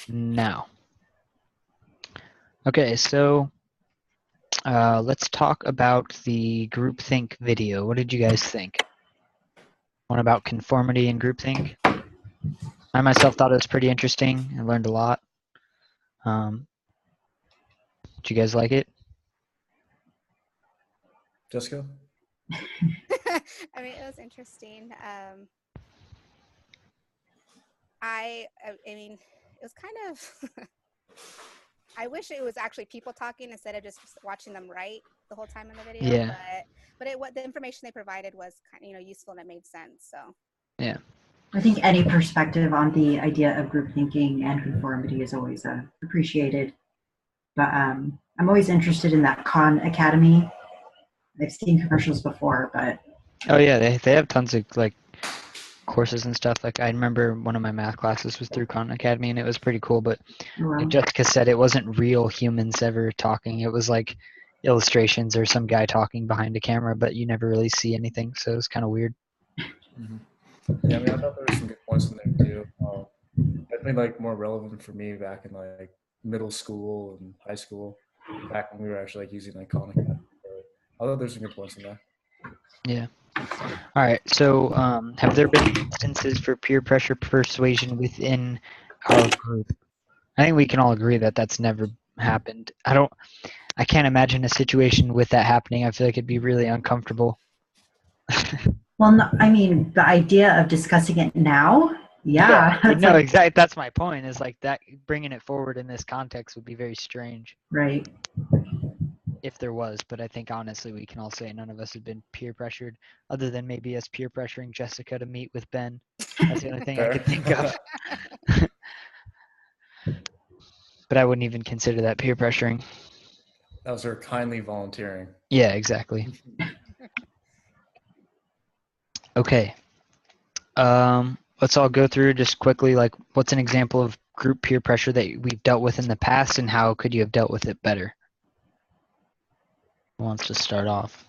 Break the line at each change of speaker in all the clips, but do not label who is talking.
now. Okay, so let's talk about the groupthink video. What did you guys think? One about conformity and groupthink. I myself thought it was pretty interesting. I learned a lot. Did you guys like it?
Jessica?
I mean, it was interesting. I mean, it was kind of. I wish it was actually people talking instead of just watching them write the whole time in the video.
Yeah.
But what the information they provided was kind of useful and it made sense. So.
Yeah.
I think any perspective on the idea of group thinking and conformity is always appreciated. But I'm always interested in that Khan Academy. I've seen commercials before, but
oh yeah, they have tons of like courses and stuff. Like I remember one of my math classes was through Khan Academy, and it was pretty cool. But like Jessica said, it wasn't real humans ever talking. It was like illustrations or some guy talking behind a camera, but you never really see anything. So it was kind of weird.
Mm-hmm. Yeah, I mean, I thought there were some good points in there too. Definitely like more relevant for me back in like middle school and high school, back when we were actually like using like Khan Academy. I thought there's some good points in there.
Yeah. All right. So, have there been instances for peer pressure persuasion within our group? I think we can all agree that that's never happened. I can't imagine a situation with that happening. I feel like it'd be really uncomfortable.
Well, no, I mean, the idea of discussing it now, yeah.
No, exactly. That's my point. Is like that bringing it forward in this context would be very strange.
Right.
If there was, but I think honestly we can all say none of us have been peer pressured, other than maybe us peer pressuring Jessica to meet with Ben. That's the only thing I could think of. But I wouldn't even consider that peer pressuring.
That was her kindly volunteering.
Yeah, exactly. Okay. Let's all go through just quickly, like what's an example of group peer pressure that we've dealt with in the past, and how could you have dealt with it better? Who wants to start off?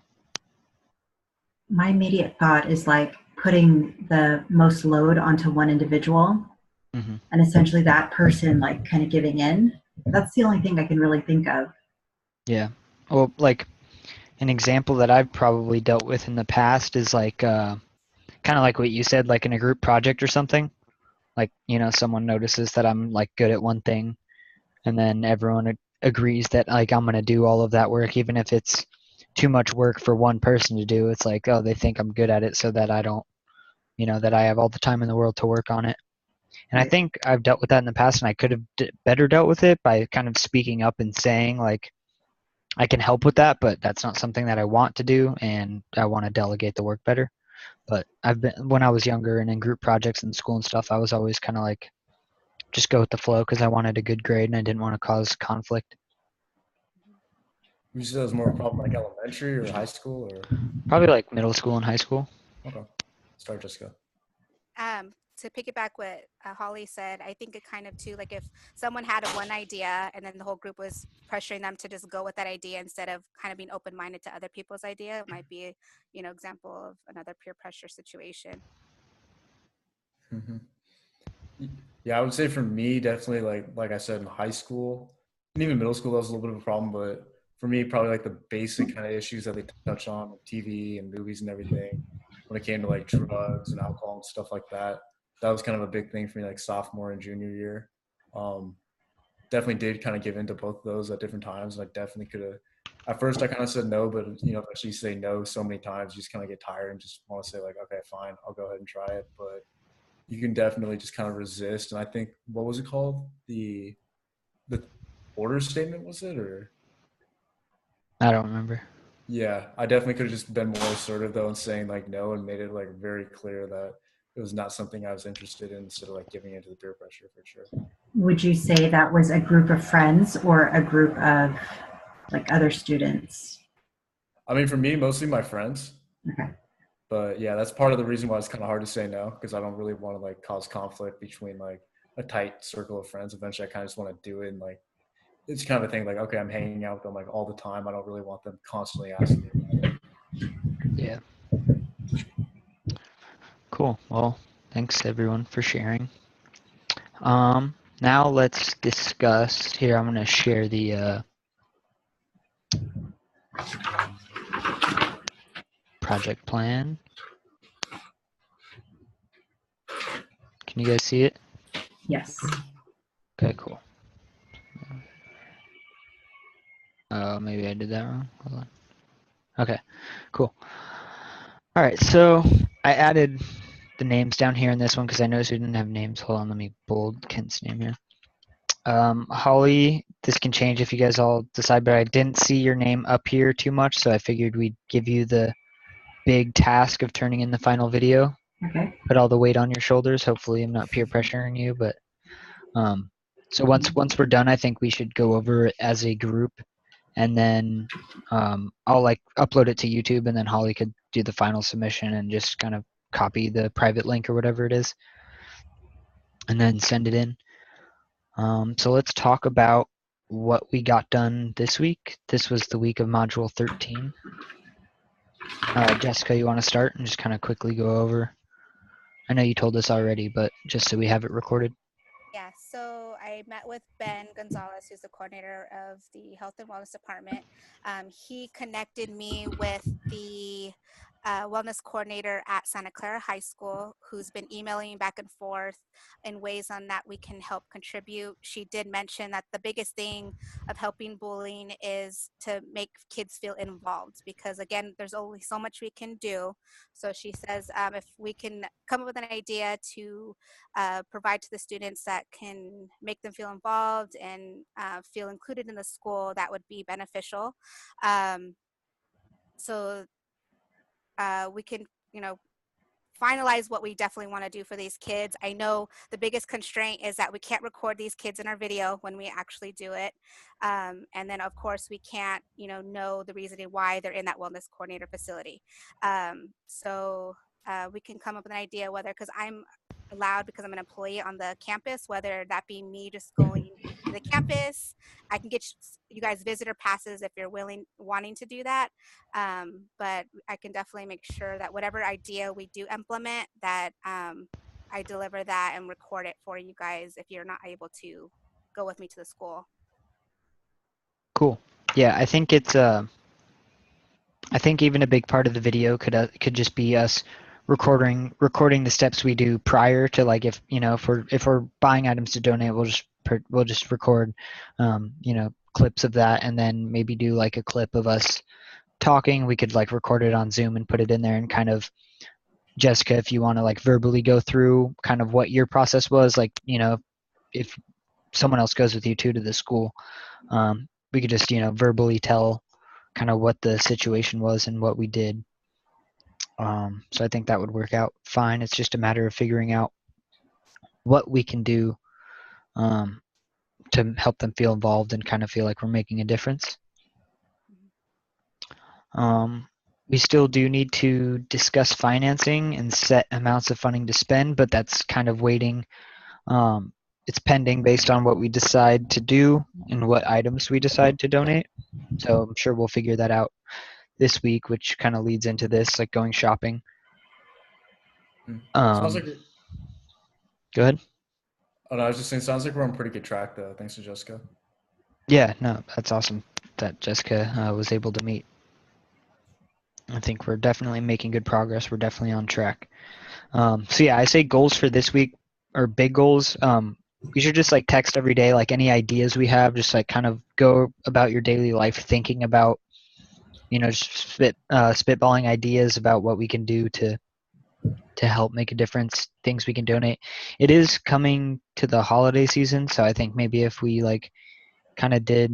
My immediate thought is like putting the most load onto one individual, and essentially that person like kind of giving in. That's the only thing I can really think of.
Yeah. Well, like an example that I've probably dealt with in the past is like kind of like what you said, like in a group project or something. Like, someone notices that I'm like good at one thing, and then everyone agrees that like I'm going to do all of that work, even if it's too much work for one person to do. It's like, oh, they think I'm good at it, so that I don't, that I have all the time in the world to work on it. And I think I've dealt with that in the past, and I could have better dealt with it by kind of speaking up and saying like, I can help with that, but that's not something that I want to do, and I want to delegate the work better. But when I was younger and in group projects in school and stuff, I was always kind of like, just go with the flow because I wanted a good grade and I didn't want to cause conflict.
Would you say that was more a problem like elementary or high school, or
probably like middle school and high school?
Okay, start, Jessica.
To piggyback what Holly said, I think it kind of too, like if someone had one idea and then the whole group was pressuring them to just go with that idea instead of kind of being open-minded to other people's idea, it might be, example of another peer pressure situation.
Yeah, I would say for me, definitely like I said in high school and even middle school, that was a little bit of a problem. But for me, probably like the basic kind of issues that they touch on with TV and movies and everything when it came to like drugs and alcohol and stuff like that. That was kind of a big thing for me, like sophomore and junior year. Definitely did kind of give into both of those at different times. Like definitely could have. At first, I kind of said no, but eventually you say no so many times, you just kind of get tired and just want to say like, okay, fine, I'll go ahead and try it. But you can definitely just kind of resist. And I think, what was it called? The order statement, was it? Or
I don't remember.
Yeah, I definitely could have just been more assertive though and saying like no and made it like very clear that it was not something I was interested in instead of like giving into the peer pressure for sure.
Would you say that was a group of friends or a group of like other students?
I mean, for me, mostly my friends.
Okay.
But yeah, that's part of the reason why it's kind of hard to say no, because I don't really want to like cause conflict between like a tight circle of friends. Eventually, I kind of just want to do it, and like it's kind of a thing. Like, okay, I'm hanging out with them like all the time. I don't really want them constantly asking me about it.
Yeah. Cool. Well, thanks everyone for sharing. Now let's discuss here. I'm going to share the project plan. Can you guys see it?
Yes.
Okay, cool. Oh, maybe I did that wrong. Hold on. Okay, cool. All right, so I added the names down here in this one because I noticed we didn't have names. Hold on, let me bold Kent's name here. Holly, this can change if you guys all decide, but I didn't see your name up here too much, so I figured we'd give you the big task of turning in the final video.
Okay.
Put all the weight on your shoulders. Hopefully, I'm not peer pressuring you, but so once we're done, I think we should go over it as a group, and then I'll like upload it to YouTube, and then Holly could do the final submission and just kind of copy the private link or whatever it is, and then send it in. So let's talk about what we got done this week. This was the week of Module 13. Jessica, you want to start and just kind of quickly go over? I know you told us already, but just so we have it recorded.
Yeah, so I met with Ben Gonzalez, who's the coordinator of the Health and Wellness Department. He connected me with the wellness coordinator at Santa Clara High School, who's been emailing back and forth in ways on that we can help contribute. She did mention that the biggest thing of helping bullying is to make kids feel involved, because again, there's only so much we can do. So she says if we can come up with an idea to provide to the students that can make them feel involved and feel included in the school, that would be beneficial. So we can, finalize what we definitely want to do for these kids. I know the biggest constraint is that we can't record these kids in our video when we actually do it. And then of course we can't, know the reasoning why they're in that wellness coordinator facility. So we can come up with an idea whether, because I'm allowed, because I'm an employee on the campus, whether that be me just going to the campus. I can get you guys visitor passes if you're wanting to do that. But I can definitely make sure that whatever idea we do implement, that I deliver that and record it for you guys if you're not able to go with me to the school.
Cool. Yeah, I think it's I think even a big part of the video could just be us recording the steps we do prior to, like, if we're buying items to donate, we'll just record clips of that, and then maybe do like a clip of us talking. We could like record it on Zoom and put it in there, and kind of, Jessica, if you want to like verbally go through kind of what your process was, like, if someone else goes with you too to the school, we could just verbally tell kind of what the situation was and what we did. So I think that would work out fine. It's just a matter of figuring out what we can do to help them feel involved and kind of feel like we're making a difference. We still do need to discuss financing and set amounts of funding to spend, but that's kind of waiting. It's pending based on what we decide to do and what items we decide to donate. So I'm sure we'll figure that out this week, which kind of leads into this, like going shopping.
Sounds like
Go ahead.
Oh, no, I was just saying, sounds like we're on pretty good track, though. Thanks to Jessica.
Yeah, no, that's awesome that Jessica was able to meet. I think we're definitely making good progress. We're definitely on track. So yeah, I say goals for this week are big goals. We should just like text every day, like any ideas we have, just like kind of go about your daily life thinking about, just spitballing ideas about what we can do to help make a difference, things we can donate. It is coming to the holiday season, so I think maybe if we like kind of did,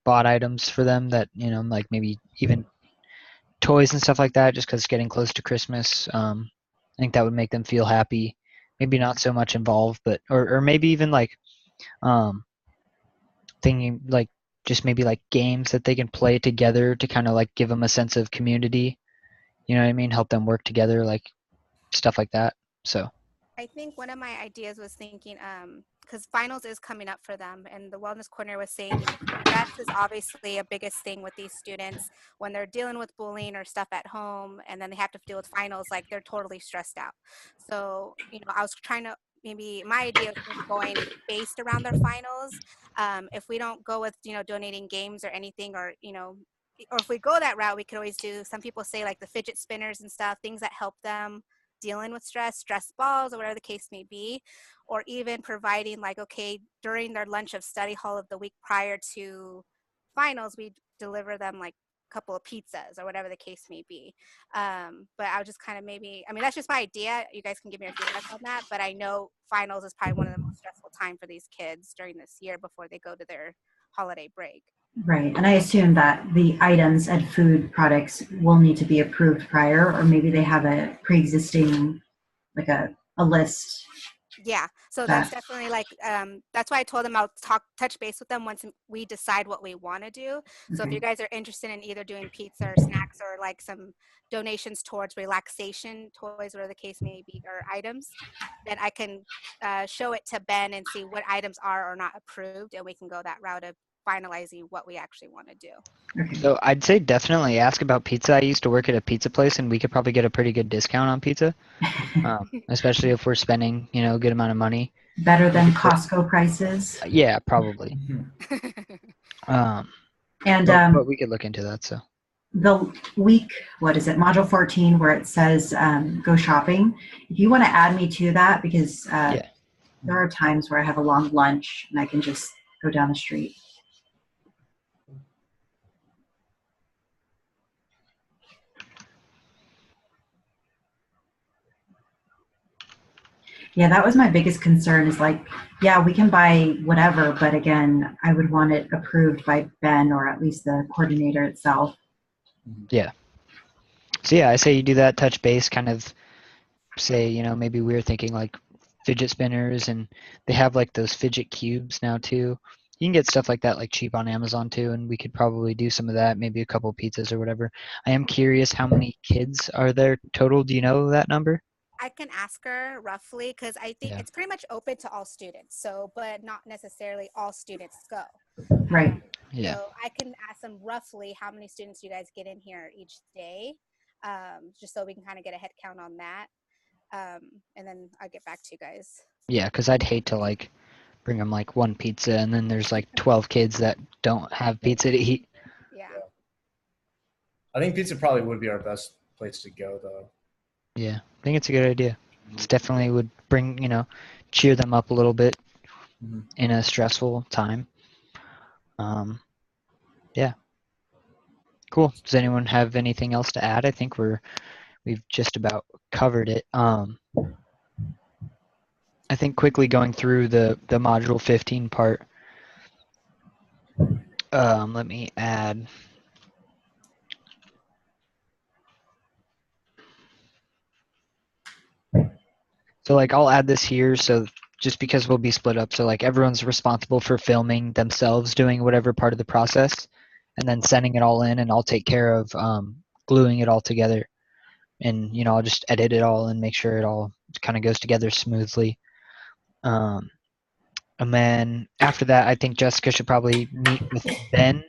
bought items for them that, like maybe even toys and stuff like that, just because it's getting close to Christmas. I think that would make them feel happy. Maybe not so much involved, but or maybe even like thinking like just maybe like games that they can play together to kind of like give them a sense of community. You know what I mean? Help them work together, like stuff like that. So
I think one of my ideas was thinking, because finals is coming up for them, and the wellness coordinator was saying, stress is obviously a biggest thing with these students when they're dealing with bullying or stuff at home, and then they have to deal with finals, like they're totally stressed out. So, I was trying to maybe my idea is maybe going based around their finals. If we don't go with, donating games or anything, or, or if we go that route, we could always do, some people say like the fidget spinners and stuff, things that help them dealing with stress balls or whatever the case may be, or even providing like, okay, during their lunch of study hall of the week prior to finals, we deliver them like a couple of pizzas or whatever the case may be. But I would just kind of maybe, I mean, that's just my idea. You guys can give me your feedback on that, but I know finals is probably one of the most stressful time for these kids during this year before they go to their holiday break.
Right. And I assume that the items and food products will need to be approved prior, or maybe they have a pre-existing, like a list.
Yeah, so that's definitely like, that's why I told them I'll touch base with them once we decide what we want to do. So if
Okay.
you guys are interested in either doing pizza or snacks or like some donations towards relaxation toys, whatever the case may be, or items, then I can show it to Ben and see what items are or not approved, and we can go that route of finalizing what we actually want to do.
Okay.
So I'd say definitely ask about pizza. I used to work at a pizza place, and we could probably get a pretty good discount on pizza, especially if we're spending, a good amount of money.
Better than Costco prices.
Yeah, probably.
And
But we could look into that. So
the week, what is it, module 14, where it says go shopping. If you want to add me to that, because
Yeah.
there are times where I have a long lunch and I can just go down the street. Yeah, that was my biggest concern is like, yeah, we can buy whatever, but again, I would want it approved by Ben or at least the coordinator itself.
yeah. So yeah, I say you do that, touch base, kind of say, maybe we're thinking like fidget spinners, and they have like those fidget cubes now too. You can get stuff like that like cheap on Amazon too, and we could probably do some of that, maybe a couple pizzas or whatever. I am curious, how many kids are there total? Do you know that number?
I can ask her roughly, because I think
Yeah.
it's pretty much open to all students. So, but not necessarily all students go.
Right.
Yeah.
So I can ask them roughly how many students you guys get in here each day, just so we can kind of get a head count on that. And then I'll get back to you guys.
Yeah, because I'd hate to like bring them like one pizza, and then there's like 12 kids that don't have pizza to eat.
Yeah.
I think pizza probably would be our best place to go, though.
Yeah, I think it's a good idea. It's definitely would bring, cheer them up a little bit in a stressful time. Yeah. Cool. Does anyone have anything else to add? I think we've just about covered it. I think quickly going through the module 15 part. Let me add. So like I'll add this here, so just because we'll be split up, so like everyone's responsible for filming themselves doing whatever part of the process, and then sending it all in, and I'll take care of gluing it all together, and I'll just edit it all and make sure it all kind of goes together smoothly. And then after that, I think Jessica should probably meet with Ben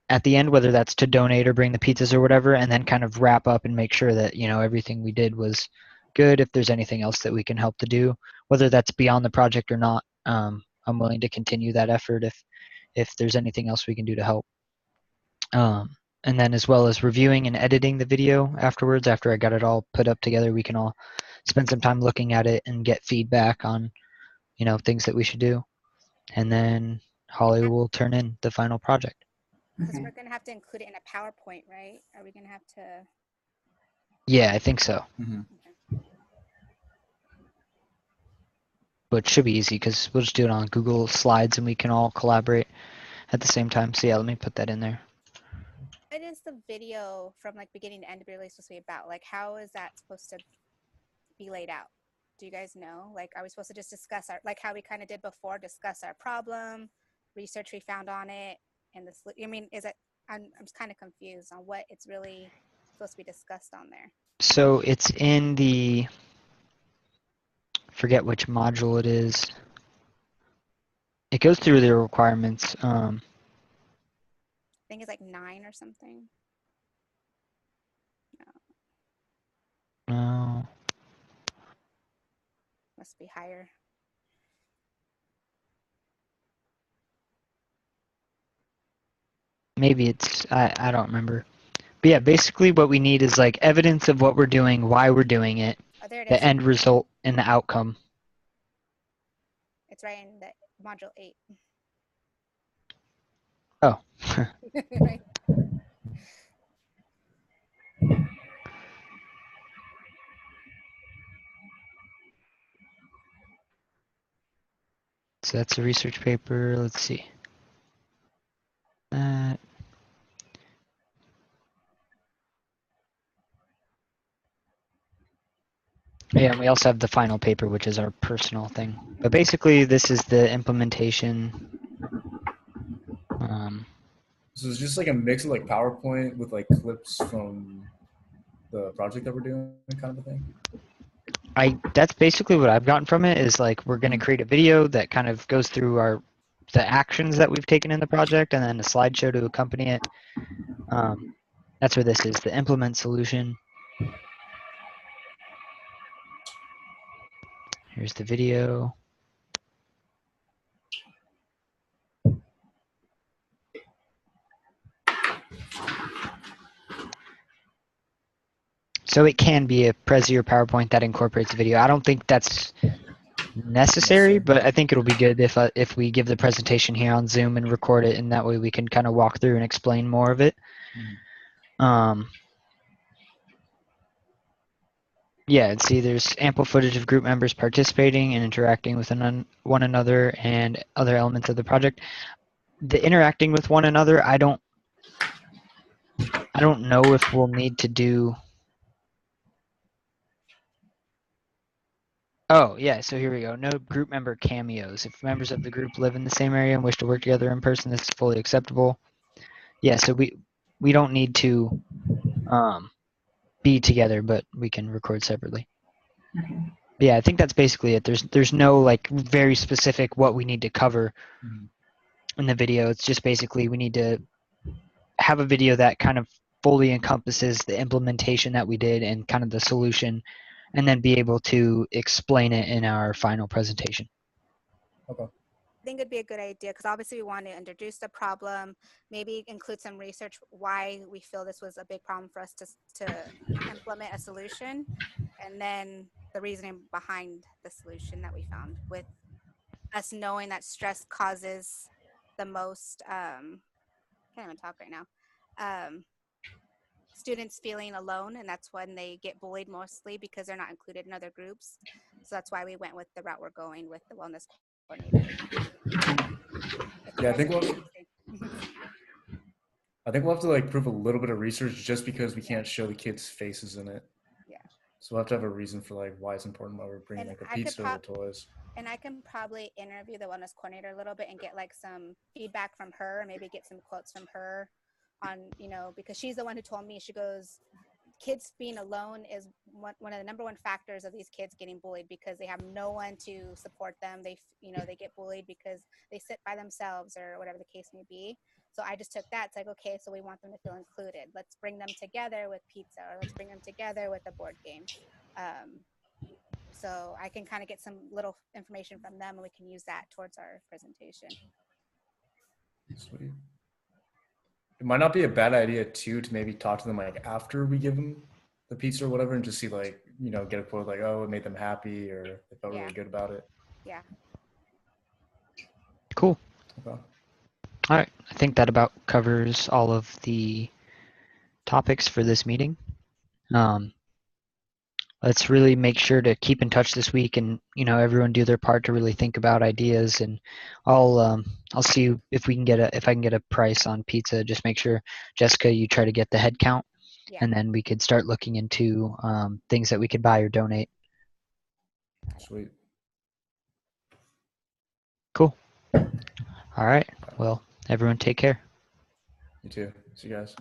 at the end, whether that's to donate or bring the pizzas or whatever, and then kind of wrap up and make sure that everything we did was good. If there's anything else that we can help to do, whether that's beyond the project or not, I'm willing to continue that effort if there's anything else we can do to help. And then as well as reviewing and editing the video afterwards, after I got it all put up together, we can all spend some time looking at it and get feedback on things that we should do. And then Holly will turn in the final project.
Because
Okay.
we're going to have to include it in a PowerPoint, right? Are we going to have to?
Yeah, I think so. But it should be easy because we'll just do it on Google Slides and we can all collaborate at the same time. So yeah, let me put that in there.
What is the video from like beginning to end really supposed to be about? Like, how is that supposed to be laid out? Do you guys know? Like, are we supposed to just discuss our, like how we kind of did before, discuss our problem, research we found on it, and this, I mean, is it, I'm just kind of confused on what it's really supposed to be discussed on there.
So it's in the, forget which module it is. It goes through the requirements.
I think it's like 9 or something.
No.
Must be higher.
Maybe it's, I don't remember. But yeah, basically what we need is like evidence of what we're doing, why we're doing it,
Oh, there it
the
is.
end result, and the outcome.
It's right in the module 8.
Oh.
Right.
So that's a research paper. Let's see. Yeah, and we also have the final paper, which is our personal thing. But basically, this is the implementation.
So it's just like a mix of like PowerPoint with like clips from the project that we're doing, kind of a thing.
That's basically what I've gotten from it is like we're going to create a video that kind of goes through the actions that we've taken in the project and then a slideshow to accompany it. That's where this is, the implement solution. Here's the video. So it can be a Prezi or PowerPoint that incorporates video. I don't think that's necessary, but I think it'll be good if we give the presentation here on Zoom and record it, and that way we can kind of walk through and explain more of it. Yeah, and see there's ample footage of group members participating and interacting with one another and other elements of the project. The interacting with one another, I don't know if we'll need to do. Oh, yeah, so here we go. No group member cameos. If members of the group live in the same area and wish to work together in person, this is fully acceptable. Yeah, so we don't need to be together, but we can record separately.
Okay.
Yeah, I think that's basically it. There's no like very specific what we need to cover in the video. It's just basically we need to have a video that kind of fully encompasses the implementation that we did and kind of the solution, and then be able to explain it in our final presentation.
Okay.
I think it'd be a good idea because obviously we want to introduce the problem, maybe include some research why we feel this was a big problem for us to implement a solution, and then the reasoning behind the solution that we found, with us knowing that stress causes the most, can't even talk right now, students feeling alone, and that's when they get bullied mostly because they're not included in other groups. So that's why we went with the route we're going with the wellness coordinator.
Yeah, I think we'll have to like prove a little bit of research just because we can't show the kids' faces in it.
Yeah.
So we'll have to have a reason for like why it's important why we're bringing
And
like the pizza or the toys.
And I can probably interview the wellness coordinator a little bit and get like some feedback from her, and maybe get some quotes from her on, because she's the one who told me, she goes, kids being alone is one of the number one factors of these kids getting bullied, because they have no one to support them. They get bullied because they sit by themselves or whatever the case may be. So I just took that. It's like, okay, so we want them to feel included. Let's bring them together with pizza, or let's bring them together with a board game. So I can kind of get some little information from them, and we can use that towards our presentation.
Sweet. It might not be a bad idea too to maybe talk to them like after we give them the pizza or whatever, and just see like, get a quote like, oh, it made them happy, or they felt really good about it.
Yeah.
Cool.
Okay.
All right. I think that about covers all of the topics for this meeting. Let's really make sure to keep in touch this week, and everyone do their part to really think about ideas. And I'll see if I can get a price on pizza. Just make sure, Jessica, you try to get the head count, and then we could start looking into things that we could buy or donate.
Sweet.
Cool. All right. Well, everyone take care.
You too. See you guys.